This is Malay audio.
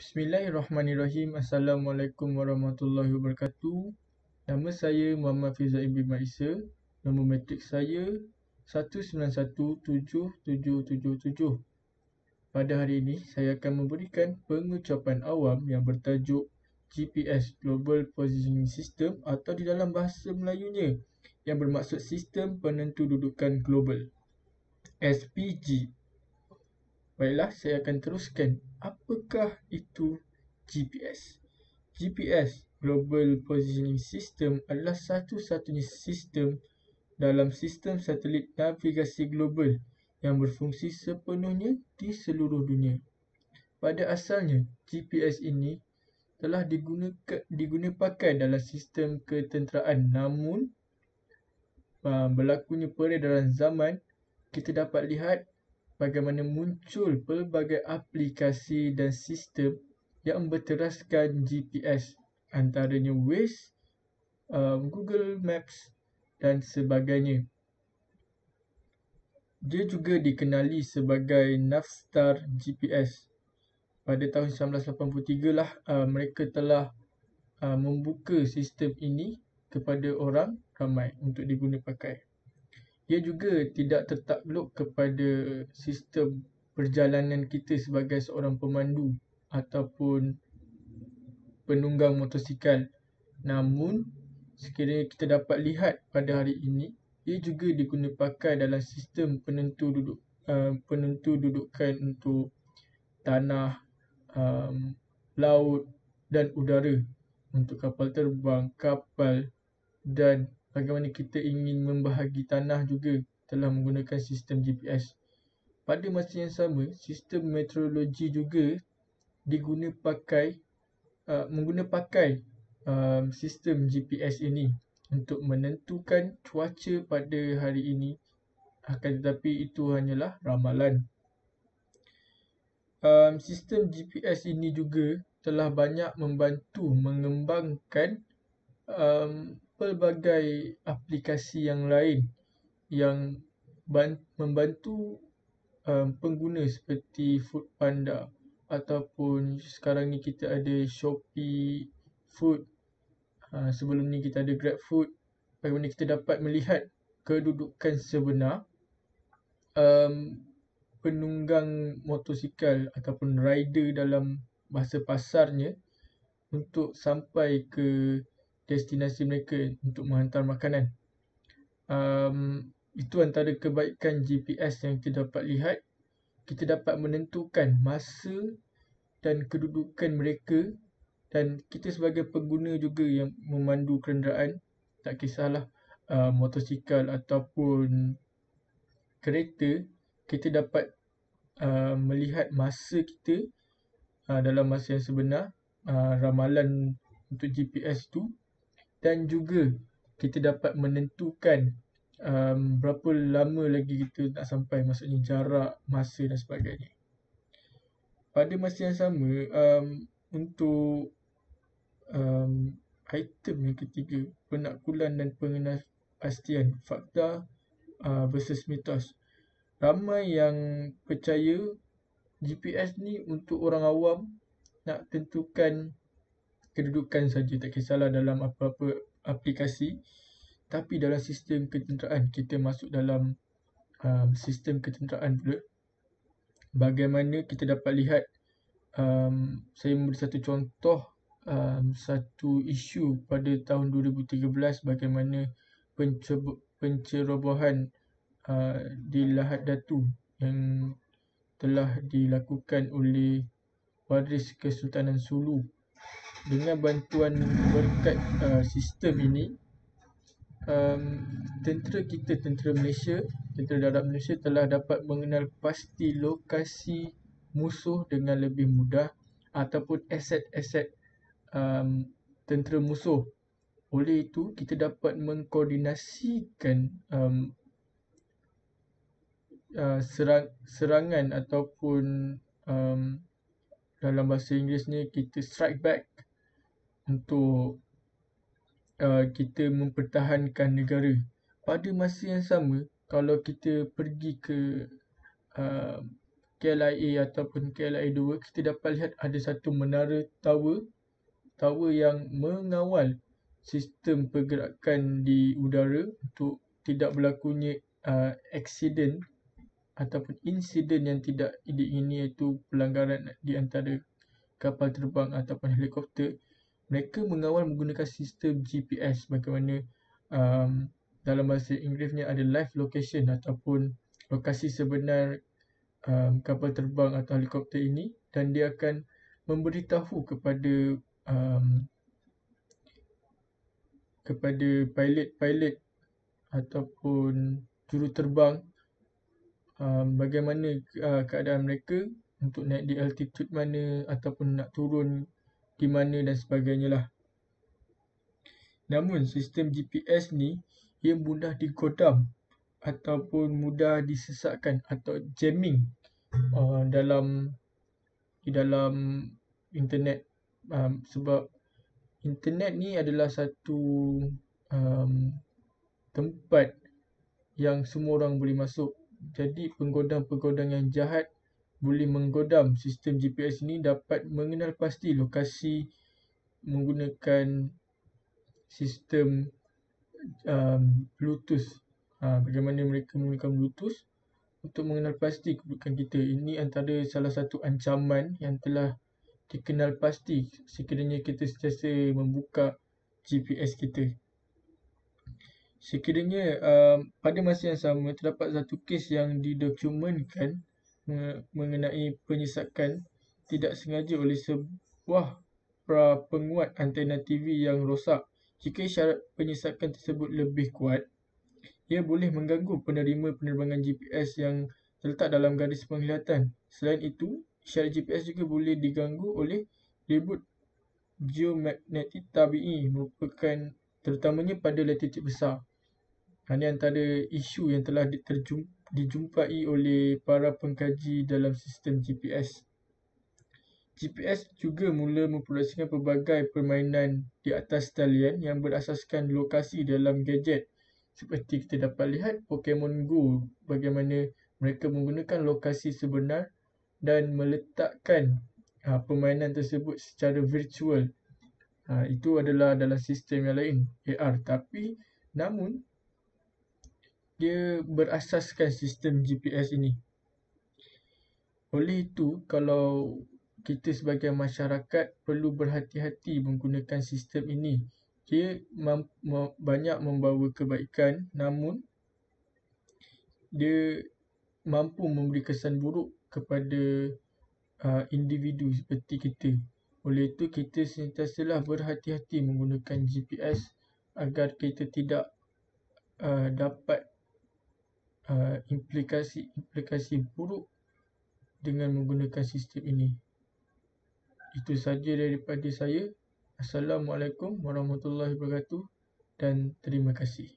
Bismillahirrahmanirrahim. Assalamualaikum warahmatullahi wabarakatuh. Nama saya Muhammad Fizail bin Maisa. Nombor matrik saya 1917777. Pada hari ini, saya akan memberikan pengucapan awam yang bertajuk GPS Global Positioning System atau di dalam bahasa Melayunya yang bermaksud Sistem Penentu Dudukan Global, SPG. Baiklah, saya akan teruskan. Apakah itu GPS? GPS, Global Positioning System, adalah satu-satunya sistem dalam sistem satelit navigasi global yang berfungsi sepenuhnya di seluruh dunia. Pada asalnya, GPS ini telah diguna pakai dalam sistem ketenteraan, namun berlakunya peredaran zaman, kita dapat lihat bagaimana muncul pelbagai aplikasi dan sistem yang berteraskan GPS, antaranya Waze, Google Maps dan sebagainya. Dia juga dikenali sebagai Navstar GPS. Pada tahun 1983 lah mereka telah membuka sistem ini kepada orang ramai untuk diguna pakai. Ia juga tidak tertakluk kepada sistem perjalanan kita sebagai seorang pemandu ataupun penunggang motosikal. Namun, sekiranya kita dapat lihat pada hari ini, ia juga diguna pakai dalam sistem penentu dudukan untuk tanah, laut dan udara, untuk kapal terbang, kapal, dan bagaimana kita ingin membahagi tanah juga telah menggunakan sistem GPS. Pada masa yang sama, sistem meteorologi juga mengguna pakai sistem GPS ini untuk menentukan cuaca pada hari ini, akan tetapi itu hanyalah ramalan. Sistem GPS ini juga telah banyak membantu mengembangkan pelbagai aplikasi yang lain yang membantu pengguna seperti Foodpanda ataupun sekarang ni kita ada Shopee Food, sebelum ni kita ada GrabFood. Bagaimana kita dapat melihat kedudukan sebenar penunggang motosikal ataupun rider dalam bahasa pasarnya untuk sampai ke destinasi mereka untuk menghantar makanan. Itu antara kebaikan GPS yang kita dapat lihat. Kita dapat menentukan masa dan kedudukan mereka, dan kita sebagai pengguna juga yang memandu kenderaan, tak kisahlah motosikal ataupun kereta, kita dapat melihat masa kita dalam masa yang sebenar, ramalan untuk GPS tu, dan juga kita dapat menentukan berapa lama lagi kita nak sampai, maksudnya jarak, masa dan sebagainya. Pada masa yang sama, untuk item yang ketiga, penakkulan dan pengenalpastian, fakta versus mitos. Ramai yang percaya GPS ni untuk orang awam nak tentukan kedudukan saja, tak kisahlah dalam apa-apa aplikasi. Tapi dalam sistem ketenteraan, kita masuk dalam sistem ketenteraan pula, bagaimana kita dapat lihat, saya memberi satu contoh, satu isu pada tahun 2013, bagaimana pencerobohan di Lahad Datu yang telah dilakukan oleh Waris Kesultanan Sulu. Dengan bantuan berkat sistem ini, tentera Malaysia, tentera darat Malaysia telah dapat mengenal pasti lokasi musuh dengan lebih mudah ataupun aset-aset tentera musuh. Oleh itu, kita dapat mengkoordinasikan serangan ataupun dalam bahasa Inggerisnya kita strike back untuk kita mempertahankan negara. Pada masa yang sama, kalau kita pergi ke KLIA ataupun KLIA 2, kita dapat lihat ada satu menara tower yang mengawal sistem pergerakan di udara untuk tidak berlakunya aksiden ataupun insiden yang tidak diingini, iaitu pelanggaran di antara kapal terbang ataupun helikopter. Mereka mengawal menggunakan sistem GPS, bagaimana dalam bahasa Inggerisnya ada live location ataupun lokasi sebenar kapal terbang atau helikopter ini, dan dia akan memberitahu kepada pilot ataupun juruterbang bagaimana keadaan mereka untuk naik di altitude mana ataupun nak turun di mana dan sebagainya lah. Namun sistem GPS ni ia mudah digodam ataupun mudah disesatkan atau jamming di dalam internet, sebab internet ni adalah satu tempat yang semua orang boleh masuk. Jadi penggodam-penggodam yang jahat boleh menggodam sistem GPS ini, dapat mengenal pasti lokasi menggunakan sistem Bluetooth. Bagaimana mereka menggunakan Bluetooth untuk mengenal pasti kedudukan kita. Ini antara salah satu ancaman yang telah dikenal pasti sekiranya kita sentiasa membuka GPS kita. Sekiranya pada masa yang sama terdapat satu kes yang didokumentkan mengenai penyesakan tidak sengaja oleh sebuah penguat antena TV yang rosak. Jika isyarat penyesakan tersebut lebih kuat, ia boleh mengganggu penerima penerbangan GPS yang terletak dalam garis penglihatan. Selain itu, isyarat GPS juga boleh diganggu oleh ribut geomagnetik tabii, merupakan terutamanya pada latitude besar. Ini antara isu yang telah dijumpai oleh para pengkaji dalam sistem GPS. GPS juga mula memproduksikan pelbagai permainan di atas talian yang berasaskan lokasi dalam gadget. Seperti kita dapat lihat Pokemon Go, bagaimana mereka menggunakan lokasi sebenar dan meletakkan permainan tersebut secara virtual. Itu adalah dalam sistem yang lain, AR. Namun dia berasaskan sistem GPS ini. Oleh itu, kalau kita sebagai masyarakat perlu berhati-hati menggunakan sistem ini. Dia banyak membawa kebaikan, namun dia mampu memberi kesan buruk kepada individu seperti kita. Oleh itu, kita sentiasalah berhati-hati menggunakan GPS agar kita tidak dapat implikasi buruk dengan menggunakan sistem ini. Itu saja daripada saya. Assalamualaikum warahmatullahi wabarakatuh dan terima kasih.